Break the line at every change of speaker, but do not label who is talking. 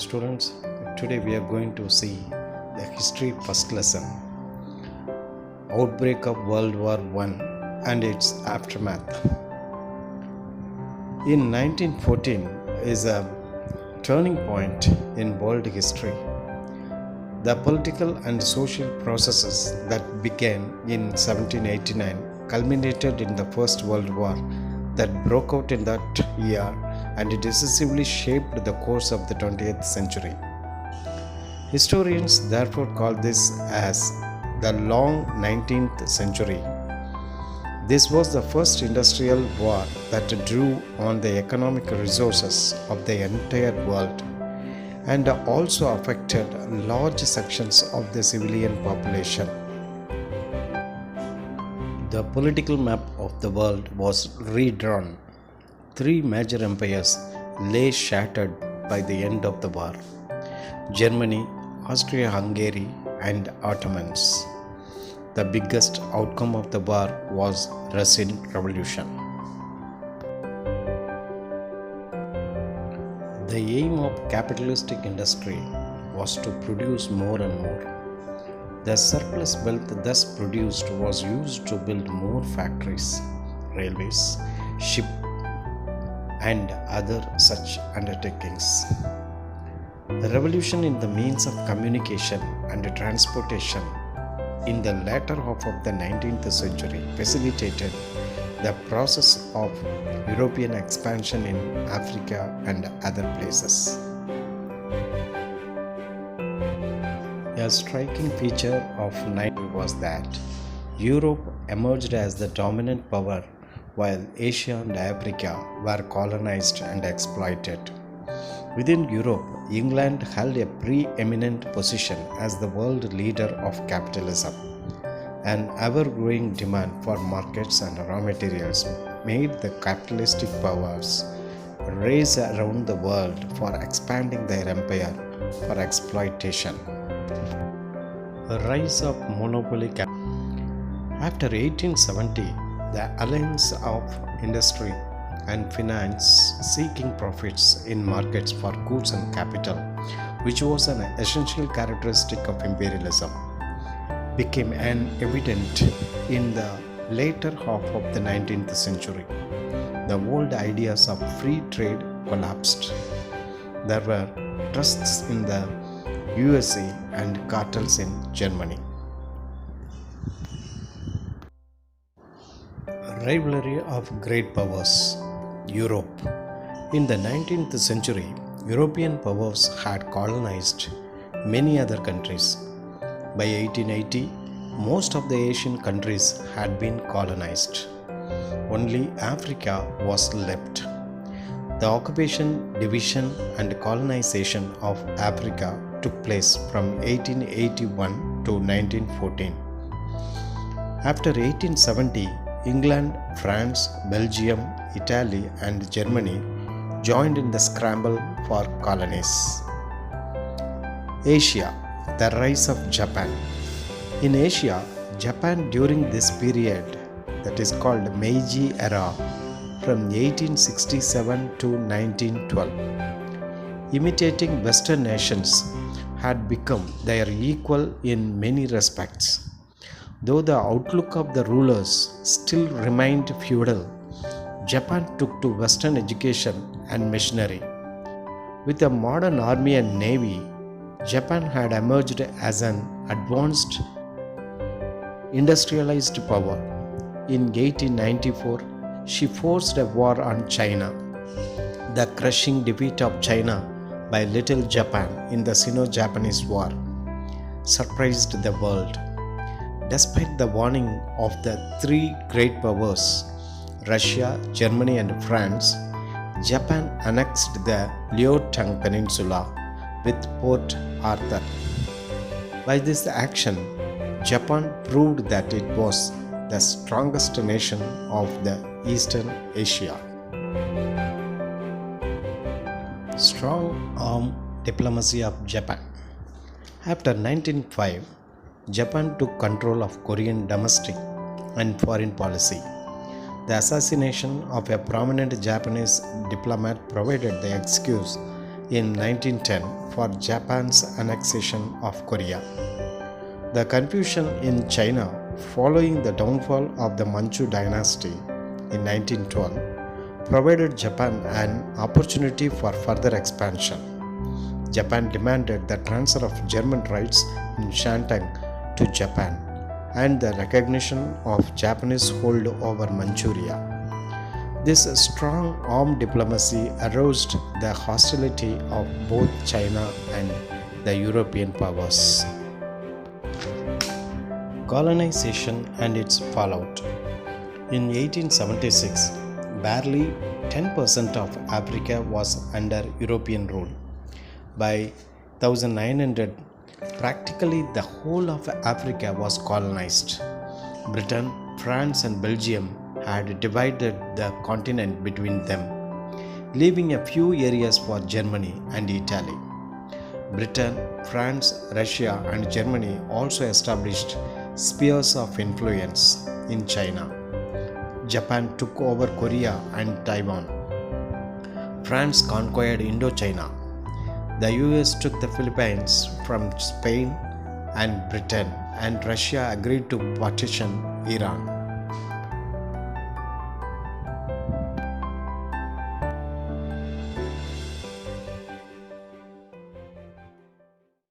students, today we are going to see the history first lesson, outbreak of World War I and its aftermath. In 1914 is a turning point in world history. The political and social processes that began in 1789 culminated in the First World War that broke out in that year and decisively shaped the course of the 20th century. Historians therefore call this as the long 19th century. This was the first industrial war that drew on the economic resources of the entire world and also affected large sections of the civilian population. The political map of the world was redrawn. Three major empires lay shattered by the end of the war: Germany, Austria-Hungary, and Ottomans. The biggest outcome of the war was Russian Revolution. The aim of capitalistic industry was to produce more and more. The surplus wealth thus produced was used to build more factories, railways, ships, and other such undertakings. The revolution in the means of communication and transportation in the latter half of the 19th century facilitated the process of European expansion in Africa and other places. A striking feature of 19th was that Europe emerged as the dominant power while Asia and Africa were colonized and exploited. Within Europe, England held a preeminent position as the world leader of capitalism. An ever-growing demand for markets and raw materials made the capitalistic powers race around the world for expanding their empire for exploitation. The rise of monopoly capitalism. After 1870, the alliance of industry and finance seeking profits in markets for goods and capital, which was an essential characteristic of imperialism, became evident in the later half of the 19th century. The old ideas of free trade collapsed. There were trusts in the USA and cartels in Germany. Rivalry of great powers. Europe. In the 19th century, European powers had colonized many other countries. By 1880, most of the Asian countries had been colonized. Only Africa was left. The occupation, division, and colonization of Africa took place from 1881 to 1914. After 1870, England, France, Belgium, Italy, and Germany joined in the scramble for colonies. Asia. The rise of Japan. In Asia, Japan during this period, that is called Meiji Era, from 1867 to 1912, imitating Western nations, had become their equal in many respects. Though the outlook of the rulers still remained feudal, Japan took to Western education and machinery. With a modern army and navy, Japan had emerged as an advanced, industrialized power. In 1894, she forced a war on China. The crushing defeat of China by Little Japan in the Sino-Japanese War surprised the world. Despite the warning of the three great powers, Russia, Germany, and France, Japan annexed the Liaotang Peninsula with Port Arthur. By this action, Japan proved that it was the strongest nation of the Eastern Asia. Strong arm diplomacy of Japan. After 1905, Japan took control of Korean domestic and foreign policy. The assassination of a prominent Japanese diplomat provided the excuse in 1910 for Japan's annexation of Korea. The confusion in China following the downfall of the Manchu dynasty in 1912 provided Japan an opportunity for further expansion. Japan demanded the transfer of German rights in Shantung to Japan and the recognition of Japanese hold over Manchuria. This strong armed diplomacy aroused the hostility of both China and the European powers. Colonization and its fallout. In 1876, barely 10% of Africa was under European rule. By 1900, practically the whole of Africa was colonized. Britain, France, and Belgium had divided the continent between them, leaving a few areas for Germany and Italy. Britain, France, Russia, and Germany also established spheres of influence in China. Japan took over Korea and Taiwan. France conquered Indochina. The US took the Philippines from Spain and Britain, and Russia agreed to partition Iran.